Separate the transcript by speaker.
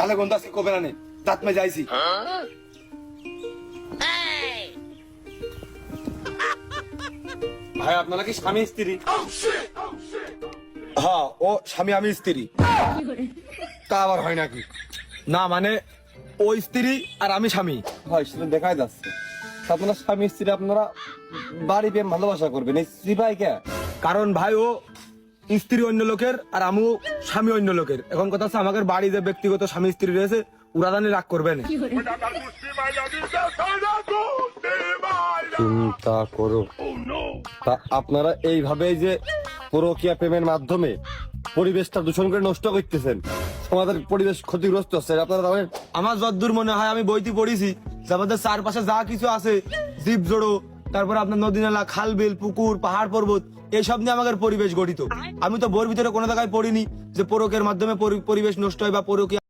Speaker 1: গালে গন্ধ আছে কবে না দাঁত মে যাইছি।
Speaker 2: ভাই আপনারা কি স্বামী স্ত্রী?
Speaker 1: হ্যাঁ, ও স্বামী আমি স্ত্রী।
Speaker 2: তা আবার হয় নাকি?
Speaker 1: না মানে ও স্ত্রী আর আমি স্বামী।
Speaker 2: হয় সেটা দেখাই যাচ্ছে। তা আপনারা স্বামী স্ত্রী আপনারা বাড়ি প্রেম ভালোবাসা করবেন, এই স্ত্রী ভাই কে?
Speaker 1: কারণ ভাই ও স্ত্রী অন্য লোকের আর আমিও স্বামী অন্য লোকের। এখন কথা হচ্ছে আমাদের বাড়ি যে ব্যক্তিগত স্বামী স্ত্রী রয়েছে ওরা জানি রাগ করবে না।
Speaker 2: চিন্তা করো। তা আপনারা এইভাবে যে পরকীয়া প্রেমের মাধ্যমে পরিবেশটা দূষণ করে নষ্ট করতেছেন, আমাদের পরিবেশ ক্ষতিগ্রস্ত হচ্ছে, আপনারা জানেন?
Speaker 1: আমার যতদূর মনে হয় আমি বইতে পড়েছি যে আমাদের চারপাশে যা কিছু আছে জীব জড়ো, তারপর আপনার নদী নালা, খাল বিল, পুকুর, পাহাড় পর্বত, এইসব নিয়ে আমাদের পরিবেশ গঠিত। আমি তো বইয়ের ভিতরে কোনো জায়গায় পড়িনি যে পরকের মাধ্যমে পরিবেশ নষ্ট হয় বা পরকীয়া